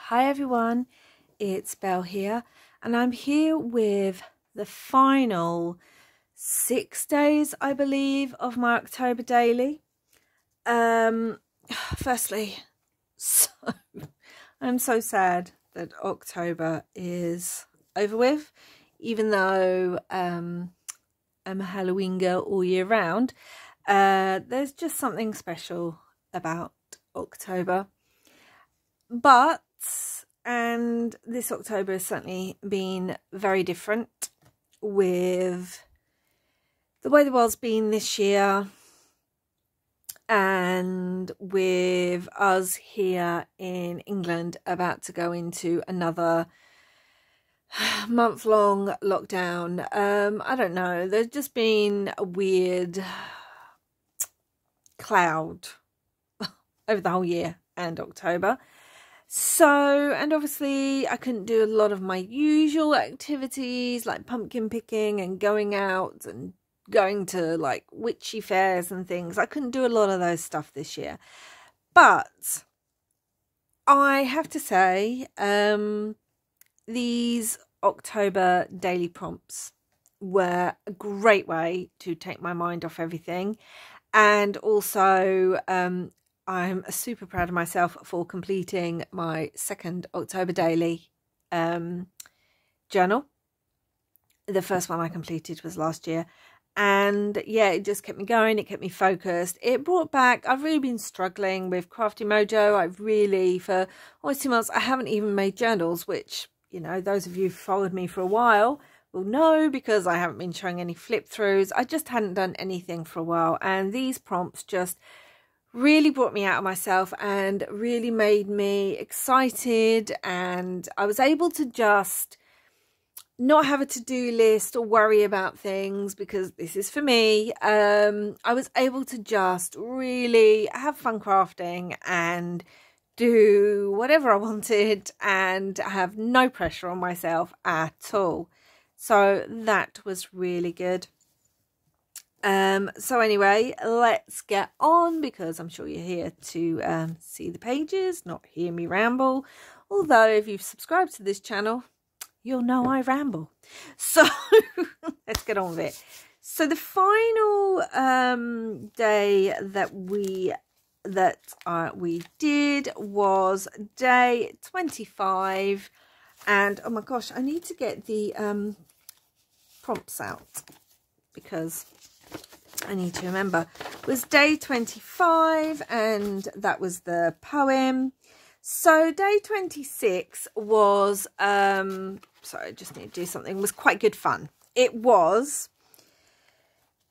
Hi everyone, it's Belle here, and I'm here with the final 6 days, I believe, of my October daily. Firstly, I'm so sad that October is over with, even though I'm a Halloween girl all year round. There's just something special about October. And this October has certainly been very different with the way the world's been this year, and with us here in England about to go into another month-long lockdown. I don't know, there's just been a weird cloud over the whole year and October. So, and obviously I couldn't do a lot of my usual activities like pumpkin picking and going out and going to like witchy fairs and things. I couldn't do a lot of those stuff this year. But I have to say, these October daily prompts were a great way to take my mind off everything. And also, I'm super proud of myself for completing my second October daily journal. The first one I completed was last year. And yeah, it just kept me going. It kept me focused. It brought back, I've really been struggling with Crafty Mojo. I've really, for almost 2 months, I haven't even made journals, which, you know, those of you who've followed me for a while will know, because I haven't been showing any flip throughs. I just hadn't done anything for a while. And these prompts just really brought me out of myself and really made me excited, and I was able to just not have a to-do list or worry about things, because this is for me. I was able to just really have fun crafting and do whatever I wanted and have no pressure on myself at all. So that was really good. So anyway, let's get on, because I'm sure you're here to see the pages, not hear me ramble. Although if you've subscribed to this channel, you'll know I ramble. So let's get on with it. So the final day that we did was day 25, and oh my gosh, I need to get the prompts out, because I need to remember. It was day 25, and that was the poem. So day 26 was sorry, I just need to do something. It was quite good fun. It was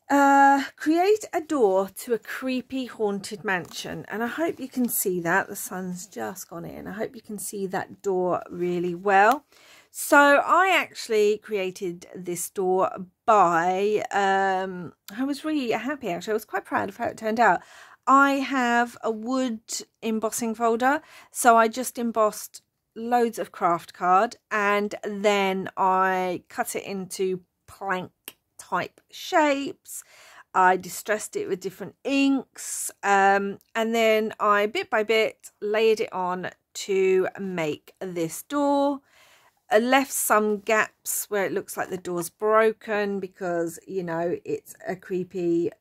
create a door to a creepy haunted mansion, and I hope you can see that. The sun's just gone in. I hope you can see that door really well. So I actually created this door by, I was really happy actually. I was quite proud of how it turned out. I have a wood embossing folder, so I just embossed loads of craft card, and then I cut it into plank type shapes. I distressed it with different inks, and then I bit by bit layered it on to make this door. I left some gaps where it looks like the door's broken, because, you know, it's a creepy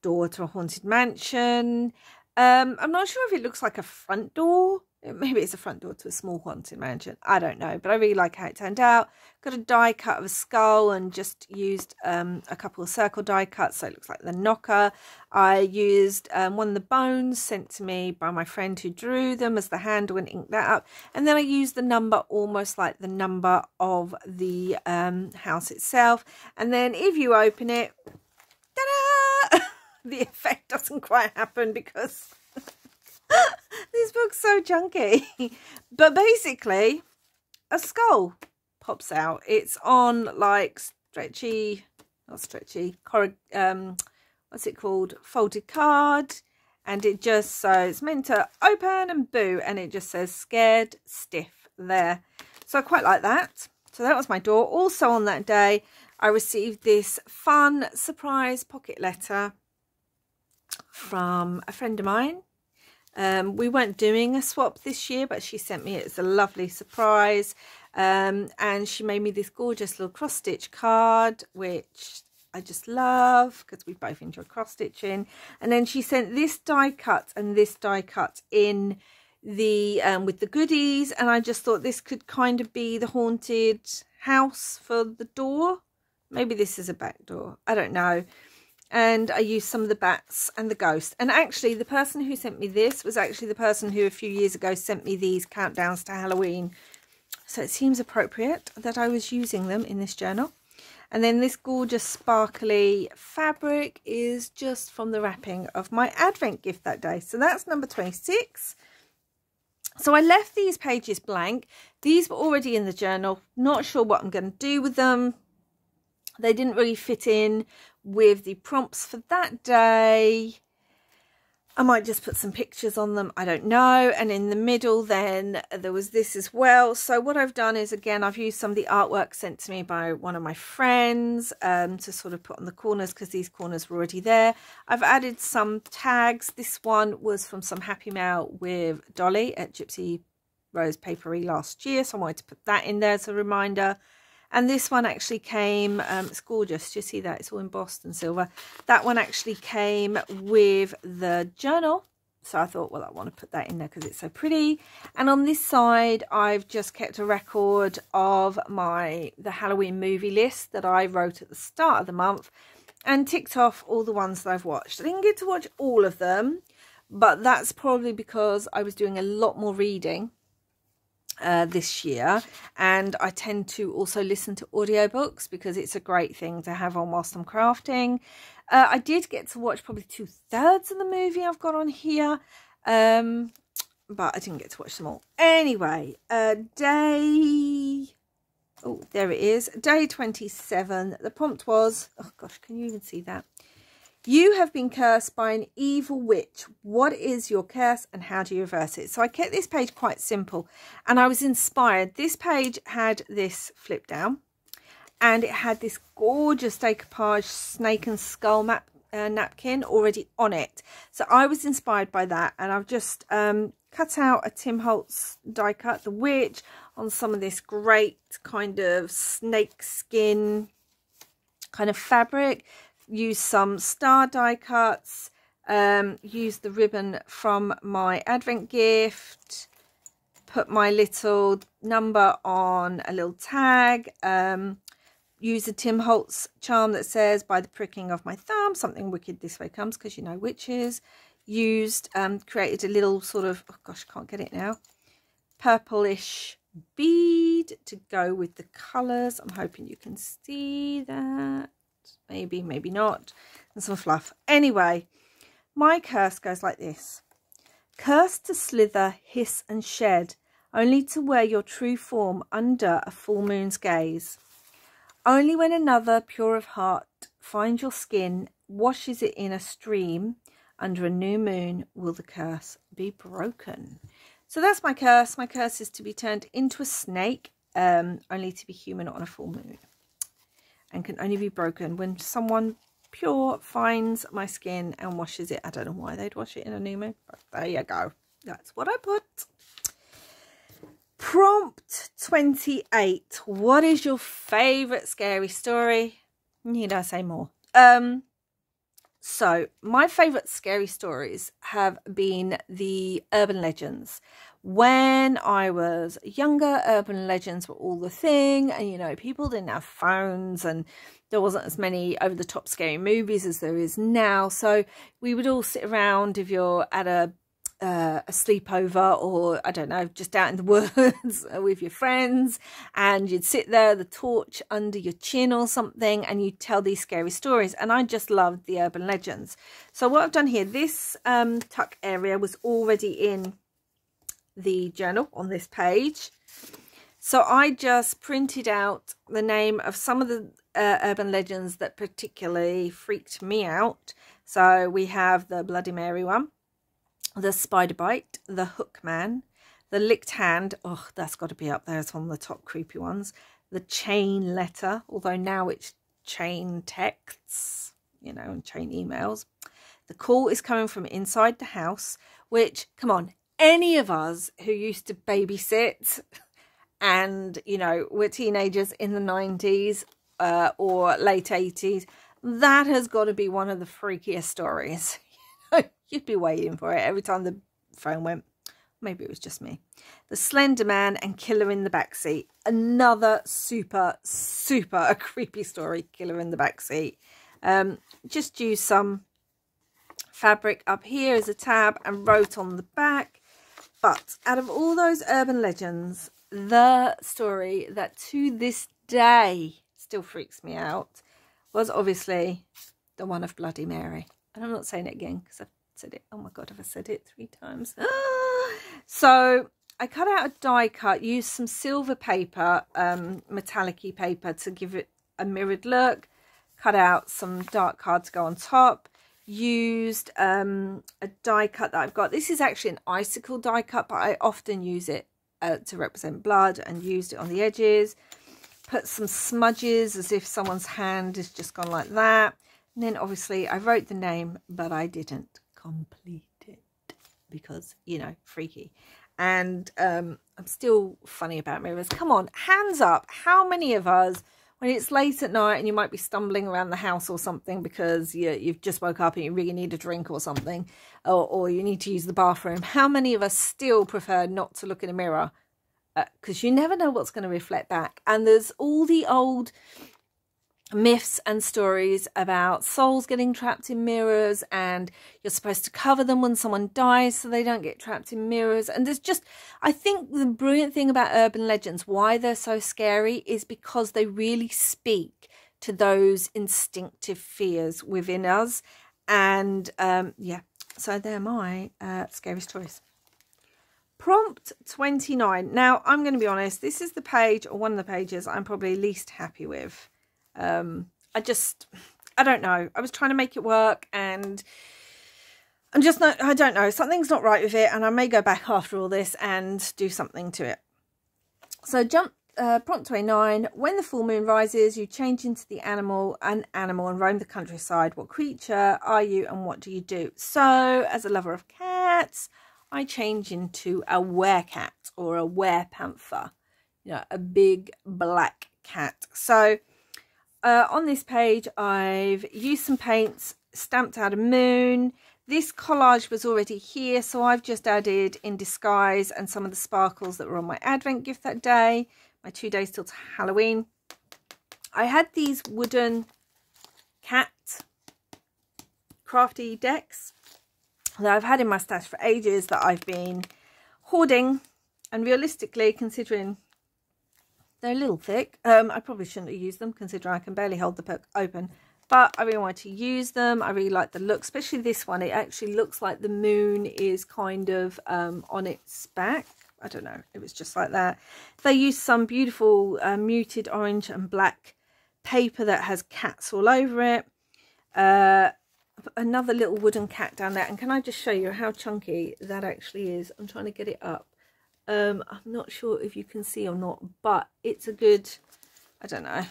door to a haunted mansion. I'm not sure if it looks like a front door. Maybe it's a front door to a small haunted mansion. I don't know, but I really like how it turned out. Got a die cut of a skull and just used a couple of circle die cuts, so it looks like the knocker. I used one of the bones sent to me by my friend who drew them as the handle, and inked that up. And then I used the number almost like the number of the house itself. And then if you open it, ta-da! The effect doesn't quite happen because this book's so chunky. But basically, a skull pops out. It's on like stretchy, not stretchy, what's it called? Folded card. And it just, so it's meant to open and boo, and it just says scared stiff there. So I quite like that. So that was my door. Also on that day, I received this fun surprise pocket letter from a friend of mine. We weren't doing a swap this year, but she sent me it as a lovely surprise. And she made me this gorgeous little cross stitch card, which I just love because we both enjoy cross stitching. And then she sent this die cut and this die cut in the with the goodies, and I just thought this could kind of be the haunted house for the door. Maybe this is a back door, I don't know. And I used some of the bats and the ghost. And actually the person who sent me this was actually the person who a few years ago sent me these countdowns to Halloween. So it seems appropriate that I was using them in this journal. And then this gorgeous sparkly fabric is just from the wrapping of my Advent gift that day. So that's number 26. So I left these pages blank. These were already in the journal. Not sure what I'm going to do with them. They didn't really fit in with the prompts for that day. I might just put some pictures on them, I don't know. And in the middle then there was this as well. So what I've done is, again, I've used some of the artwork sent to me by one of my friends to sort of put on the corners, because these corners were already there. I've added some tags. This one was from some Happy Mail with Dolly at Gypsy Rose Papery last year, so I wanted to put that in there as a reminder. And this one actually came, it's gorgeous, do you see that? It's all embossed in silver. That one actually came with the journal. So I thought, well, I want to put that in there because it's so pretty. And on this side, I've just kept a record of the Halloween movie list that I wrote at the start of the month and ticked off all the ones that I've watched. I didn't get to watch all of them, but that's probably because I was doing a lot more reading this year, and I tend to also listen to audiobooks because it's a great thing to have on whilst I'm crafting. I did get to watch probably 2/3 of the movie I've got on here, but I didn't get to watch them all. Anyway, day 27. The prompt was, oh gosh, can you even see that? You have been cursed by an evil witch. What is your curse and how do you reverse it? So I kept this page quite simple and I was inspired. This page had this flip down and it had this gorgeous decoupage snake and skull napkin already on it. So I was inspired by that, and I've just cut out a Tim Holtz die cut, the witch, on some of this great kind of snake skin kind of fabric. Use some star die cuts, use the ribbon from my Advent gift, put my little number on a little tag, use a Tim Holtz charm that says, by the pricking of my thumb, something wicked this way comes, because you know witches. Used, created a little sort of, oh gosh, I can't get it now, purplish bead to go with the colours. I'm hoping you can see that. Maybe, maybe not. And some fluff. Anyway, my curse goes like this. Cursed to slither, hiss and shed, only to wear your true form under a full moon's gaze. Only when another, pure of heart, finds your skin, washes it in a stream, under a new moon will the curse be broken. So that's my curse. My curse is to be turned into a snake, only to be human on a full moon. And can only be broken when someone pure finds my skin and washes it. I don't know why they'd wash it in a new moon, but there you go. That's what I put. Prompt 28. What is your favourite scary story? Need I say more? So my favourite scary stories have been the urban legends. When I was younger, urban legends were all the thing, and you know, people didn't have phones and there wasn't as many over-the-top scary movies as there is now. So we would all sit around, if you're at a sleepover, or I don't know, just out in the woods with your friends, and you'd sit there, the torch under your chin or something, and you'd tell these scary stories. And I just loved the urban legends. So what I've done here, this tuck area was already in the journal on this page, so I just printed out the name of some of the urban legends that particularly freaked me out. So we have the Bloody Mary one, the spider bite, the hook man, the licked hand, oh, that's got to be up there as one of the top creepy ones, the chain letter, although now it's chain texts, you know, and chain emails. The call is coming from inside the house. which, come on, any of us who used to babysit and, you know, were teenagers in the 90s or late 80s, that has got to be one of the freakiest stories. You'd be waiting for it every time the phone went. Maybe it was just me. The Slender Man and Killer in the Backseat. Another super, super creepy story, Killer in the Backseat. Just use some fabric up here as a tab and wrote on the back. But out of all those urban legends, the story that to this day still freaks me out was obviously the one of Bloody Mary. And I'm not saying it again because I've said it. Oh my God, have I said it 3 times? So I cut out a die cut, used some silver paper, metallic-y paper to give it a mirrored look, cut out some dark card to go on top, used a die cut that I've got. This is actually an icicle die cut, but I often use it to represent blood, and used it on the edges. Put some smudges as if someone's hand has just gone like that. And then obviously I wrote the name, but I didn't complete it because, you know, freaky. And I'm still funny about mirrors. Come on, hands up. How many of us, when it's late at night and you might be stumbling around the house or something because you've just woke up and you really need a drink or something, or you need to use the bathroom, how many of us still prefer not to look in a mirror? Because you never know what's going to reflect back. And there's all the old myths and stories about souls getting trapped in mirrors, and you're supposed to cover them when someone dies so they don't get trapped in mirrors. And there's just, I think the brilliant thing about urban legends, why they're so scary, is because they really speak to those instinctive fears within us. And yeah, so they're my scariest stories. Prompt 29. Now, I'm going to be honest, this is the page, or one of the pages, I'm probably least happy with. I don't know. I was trying to make it work, and I'm just not, I don't know. Something's not right with it, and I may go back after all this and do something to it. So prompt 29. When the full moon rises, you change into an animal and roam the countryside. What creature are you, and what do you do? So, as a lover of cats, I change into a werecat or a werepanther, you know, a big black cat. So on this page, I've used some paints, stamped out a moon. This collage was already here, so I've just added In Disguise and some of the sparkles that were on my Advent gift that day, my 2 days till Halloween. I had these wooden cat crafty decks that I've had in my stash for ages, that I've been hoarding, and realistically, considering they're a little thick, I probably shouldn't have used them, considering I can barely hold the book open, but I really wanted to use them. I really like the look, especially this one. It actually looks like the moon is kind of on its back. I don't know, it was just like that. They used some beautiful muted orange and black paper that has cats all over it. Another little wooden cat down there, and can I just show you how chunky that actually is? I'm trying to get it up. I'm not sure if you can see or not, but it's a good, I don't know,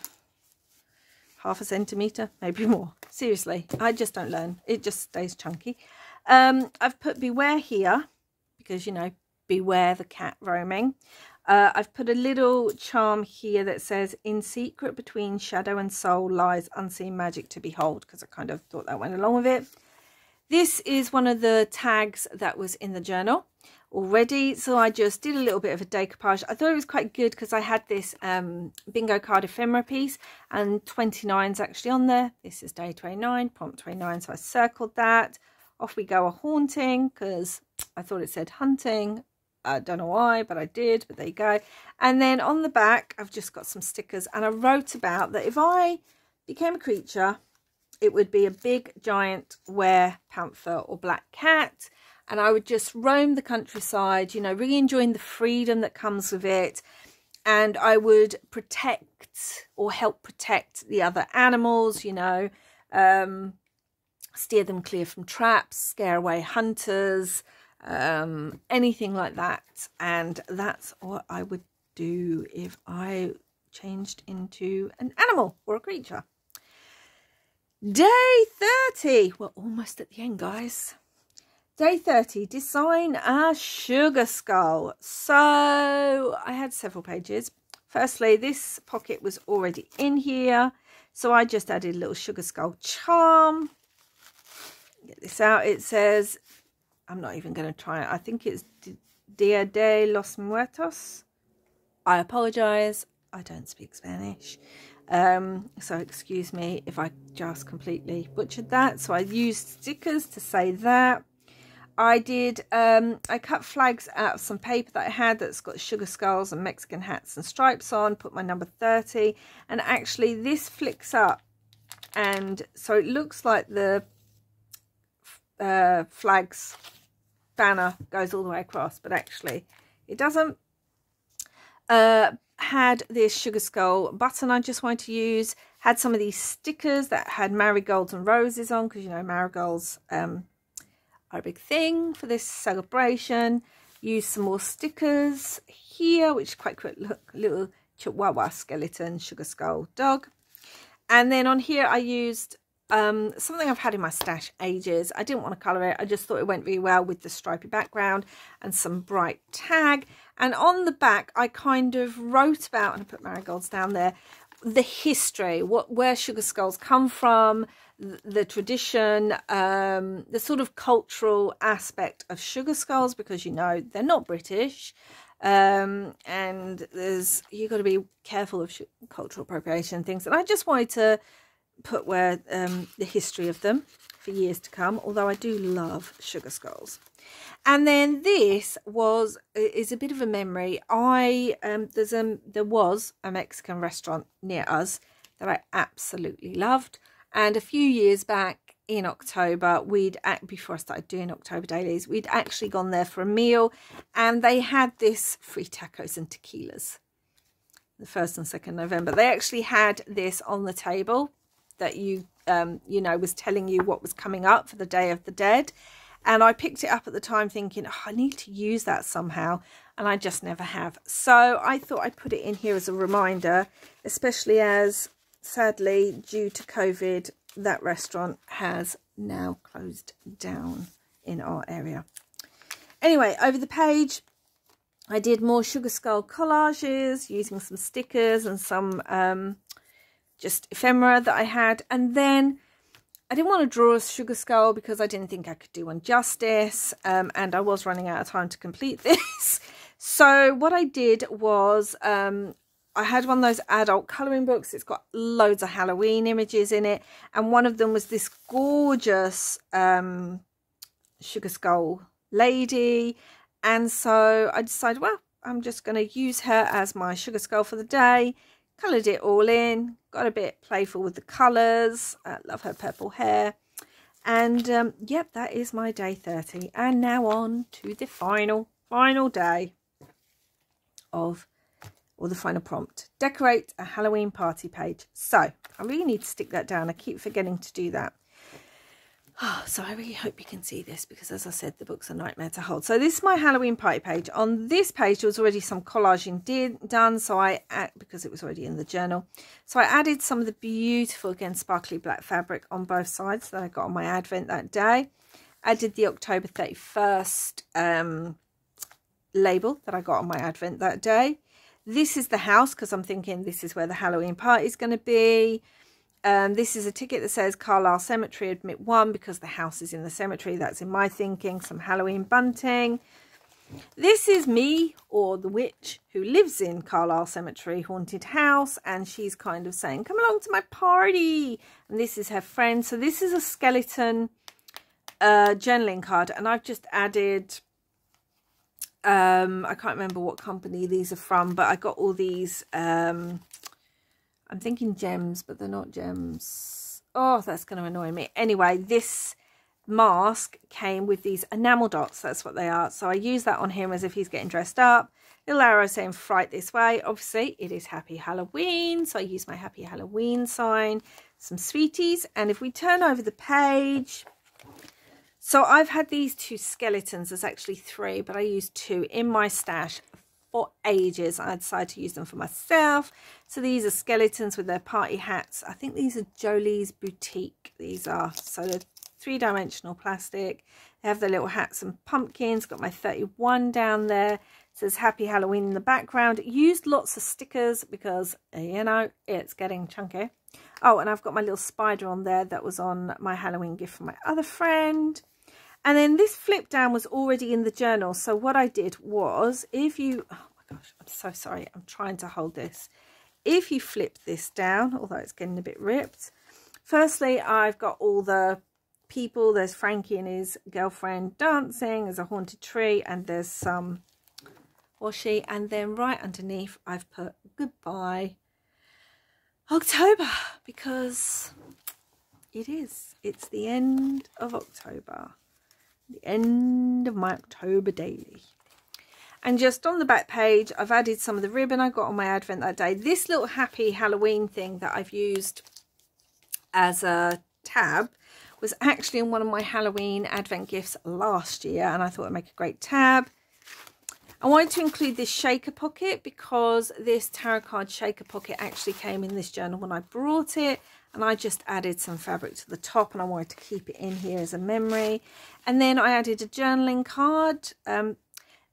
half a centimetre, maybe more. Seriously, I just don't learn, it just stays chunky. I've put beware here because, you know, beware the cat roaming. I've put a little charm here that says, in secret between shadow and soul lies unseen magic to behold, because I kind of thought that went along with it. This is one of the tags that was in the journal already, so I just did a little bit of a decoupage. I thought it was quite good because I had this bingo card ephemera piece, and 29's actually on there. This is day 29, prompt 29, so I circled that. Off we go a haunting, because I thought it said hunting. I don't know why, but I did, but there you go. And then on the back, I've just got some stickers, and I wrote about that if I became a creature, it would be a big, giant werepanther or black cat, and I would just roam the countryside, you know, really enjoying the freedom that comes with it, and I would protect or help protect the other animals, you know, steer them clear from traps, scare away hunters, anything like that. And that's what I would do if I changed into an animal or a creature. Day 30. We're almost at the end, guys. Day 30, design a sugar skull. So I had several pages. Firstly, this pocket was already in here, so I just added a little sugar skull charm. Get this out. It says, I'm not even going to try it. I think it's Dia de los Muertos. I apologize. I don't speak Spanish. So excuse me if I just completely butchered that. So I used stickers to say that. I cut flags out of some paper that I had that's got sugar skulls and Mexican hats and stripes on, put my number 30, and actually this flicks up, and so it looks like the flag's banner goes all the way across, but actually it doesn't. Had this sugar skull button I just wanted to use, had some of these stickers that had marigolds and roses on, because you know marigolds are a big thing for this celebration. Use some more stickers here, which is quite quick. Look, little chihuahua skeleton sugar skull dog. And then on here I used something I've had in my stash ages. I didn't want to colour it. I just thought it went really well with the stripy background and some bright tag. And on the back I kind of wrote about, and I put marigolds down there, the history, where sugar skulls come from, the tradition, the sort of cultural aspect of sugar skulls, because you know they're not British, and you've got to be careful of cultural appropriation and things. And I just wanted to put where the history of them for years to come, although I do love sugar skulls. And then this is a bit of a memory. There was a Mexican restaurant near us that I absolutely loved, and a few years back in October, before I started doing October dailies, we'd actually gone there for a meal, and they had this free tacos and tequilas. The 1st and 2nd November, they actually had this on the table that you know was telling you what was coming up for the Day of the Dead. And I picked it up at the time thinking, oh, I need to use that somehow, and I just never have. So I thought I'd put it in here as a reminder, especially as, sadly, due to COVID, that restaurant has now closed down in our area. Anyway, over the page, I did more sugar skull collages using some stickers and some just ephemera that I had. And then I didn't want to draw a sugar skull because I didn't think I could do one justice, and I was running out of time to complete this. So what I did was I had one of those adult colouring books. It's got loads of Halloween images in it, and one of them was this gorgeous sugar skull lady. And so I decided, well, I'm just going to use her as my sugar skull for the day. Coloured it all in, got a bit playful with the colours. I love her purple hair. And yep, that is my day 30. And now on to the final day of, or the final prompt. Decorate a Halloween party page. So I really need to stick that down. I keep forgetting to do that. Oh, so I really hope you can see this, because as I said, the book's a nightmare to hold. So this is my Halloween party page. On this page there was already some collaging done, so because it was already in the journal, so I added some of the beautiful, again, sparkly black fabric on both sides that I got on my advent that day. I did the October 31st label that I got on my advent that day. This is the house, because I'm thinking this is where the Halloween party is going to be. This is a ticket that says Carlisle Cemetery Admit 1, because the house is in the cemetery. That's in my thinking. Some Halloween bunting. This is me, or the witch, who lives in Carlisle Cemetery Haunted House, and she's kind of saying, come along to my party. And this is her friend. So this is a skeleton journaling card, and I've just added, I can't remember what company these are from, but I got all these, I'm thinking gems, but they're not gems. Oh, that's going to annoy me. Anyway, this mask came with these enamel dots. That's what they are. So I use that on him as if he's getting dressed up. Little arrow saying fright this way. Obviously, it is Happy Halloween. So I use my Happy Halloween sign. Some sweeties. And if we turn over the page... So I've had these 2 skeletons. There's actually 3, but I used 2 in my stash for ages. I decided to use them for myself. So these are skeletons with their party hats. I think these are Jolie's Boutique. These are, so they're 3-dimensional plastic. They have their little hats and pumpkins. Got my 31 down there. It says Happy Halloween in the background. Used lots of stickers because, you know, it's getting chunky. Oh, and I've got my little spider on there that was on my Halloween gift from my other friend. And then this flip down was already in the journal. So what I did was, if you, oh my gosh, I'm so sorry. I'm trying to hold this. If you flip this down, although it's getting a bit ripped. Firstly, I've got all the people. There's Frankie and his girlfriend dancing. There's a haunted tree and there's some washi. And then right underneath, I've put goodbye October, because it is. It's the end of October. The end of my October daily. And just on the back page, I've added some of the ribbon I got on my advent that day. This little Happy Halloween thing that I've used as a tab was actually in one of my Halloween advent gifts last year, and I thought it'd make a great tab. I wanted to include this shaker pocket because this tarot card shaker pocket actually came in this journal when I brought it, and I just added some fabric to the top, and I wanted to keep it in here as a memory. And then I added a journaling card.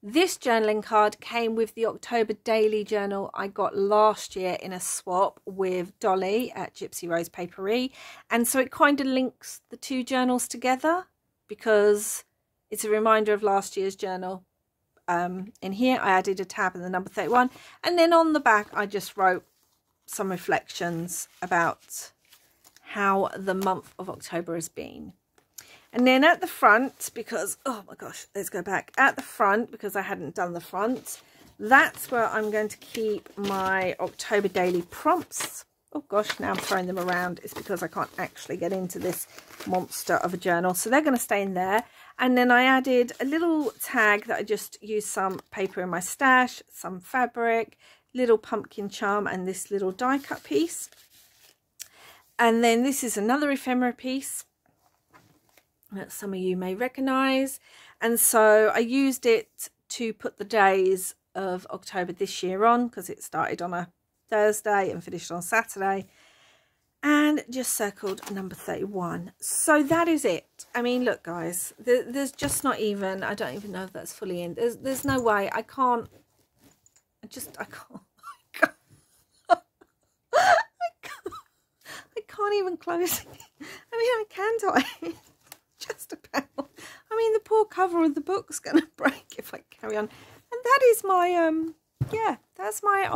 This journaling card came with the October Daily Journal I got last year in a swap with Dolly at Gypsy Rose Papery. And so it kind of links the two journals together because it's a reminder of last year's journal. In here I added a tab and the number 31, and then on the back I just wrote some reflections about how the month of October has been. And then at the front, because oh my gosh, let's go back at the front because I hadn't done the front, that's where I'm going to keep my October daily prompts. Oh gosh, now I'm throwing them around. It's because I can't actually get into this monster of a journal, so they're going to stay in there. And then I added a little tag that I just used some paper in my stash, some fabric, little pumpkin charm, and this little die cut piece. And then this is another ephemera piece that some of you may recognize. And so I used it to put the days of October this year on, because it started on a Thursday and finished on Saturday, and just circled number 31. So that is it. I mean, look guys, there's just not even, I don't even know if that's fully in. There's no way. I can't I can't even close it. I mean, I can do just about. I mean, the poor cover of the book's gonna break if I carry on. And that is my yeah, that's my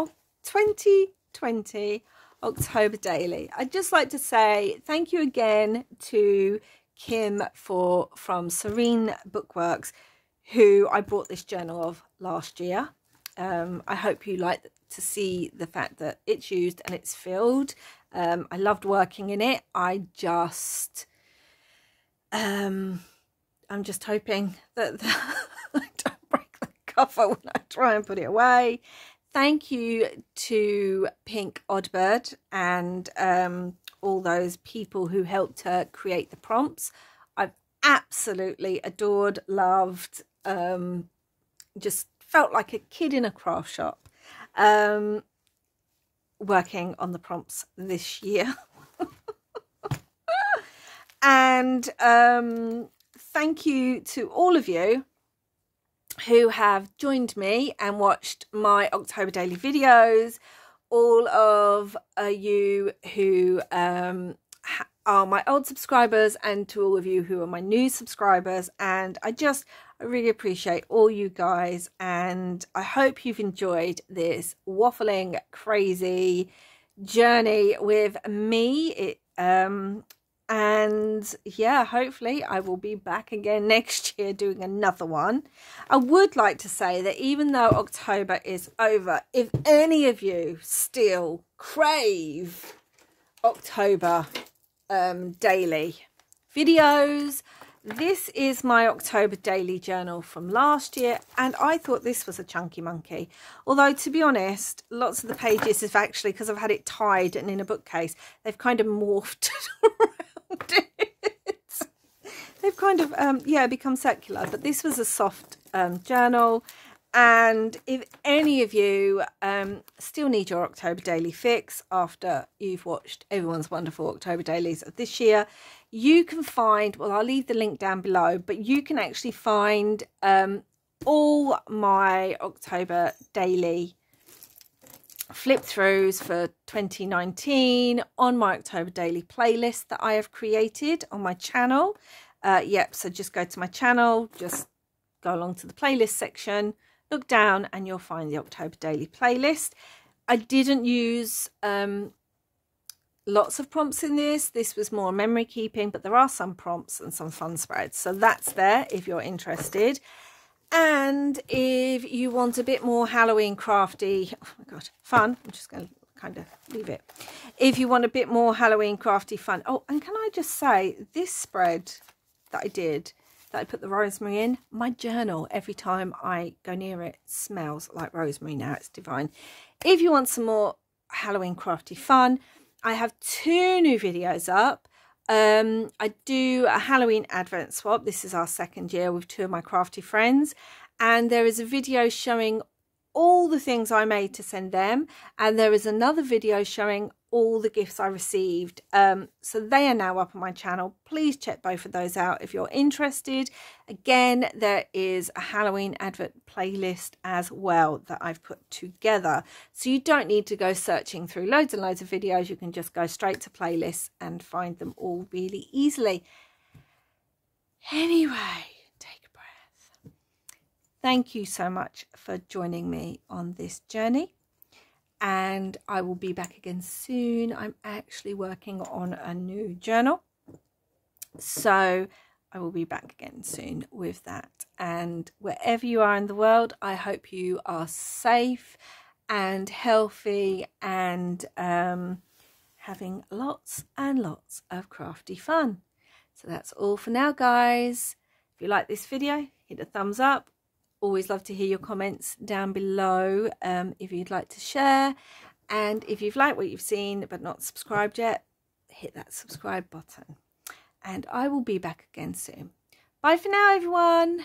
2020 October daily. I'd just like to say thank you again to Kim from Serene Bookworks, who I bought this journal of last year. I hope you like to see the fact that it's used and it's filled. I loved working in it. I'm just hoping that I don't break the cover when I try and put it away. Thank you to Pink Oddbird and all those people who helped her create the prompts. I've absolutely adored, loved, just felt like a kid in a craft shop working on the prompts this year. And thank you to all of you who have joined me and watched my October daily videos, all of you who are my old subscribers, and to all of you who are my new subscribers. And I really appreciate all you guys, and I hope you've enjoyed this waffling crazy journey with me. And yeah, hopefully I will be back again next year doing another one. I would like to say that even though October is over, if any of you still crave October daily videos, this is my October daily journal from last year, and I thought this was a chunky monkey. Although, to be honest, lots of the pages have actually, because I've had it tied and in a bookcase, they've kind of morphed around it. They've kind of, yeah, become circular. But this was a soft journal, And if any of you still need your October daily fix after you've watched everyone's wonderful October dailies of this year, you can find, well, I'll leave the link down below, but you can actually find all my October daily flip throughs for 2019 on my October daily playlist that I have created on my channel. Yep, so just go to my channel, just go along to the playlist section, look down, and you'll find the October daily playlist. I didn't use lots of prompts in this. This was more memory keeping, but there are some prompts and some fun spreads, so that's there if you're interested. And if you want a bit more Halloween crafty, oh my god, fun, I'm just going to kind of leave it. If you want a bit more Halloween crafty fun, oh, and can I just say, this spread that I did, that I put the rosemary in, my journal, every time I go near it, smells like rosemary now. It's divine. If you want some more Halloween crafty fun, I have 2 new videos up. I do a Halloween advent swap. This is our 2nd year with 2 of my crafty friends, and there is a video showing all the things I made to send them, and there is another video showing all the gifts I received. So they are now up on my channel. Please check both of those out if you're interested. Again, there is a Halloween advent playlist as well that I've put together, so you don't need to go searching through loads and loads of videos. You can just go straight to playlists and find them all really easily. Anyway, take a breath. Thank you so much for joining me on this journey, and I will be back again soon. I'm actually working on a new journal, so I will be back again soon with that. And wherever you are in the world, I hope you are safe and healthy and having lots and lots of crafty fun. So that's all for now, guys. If you like this video, hit a thumbs up. Always love to hear your comments down below if you'd like to share. And if you've liked what you've seen but not subscribed yet, hit that subscribe button. And I will be back again soon. Bye for now, everyone.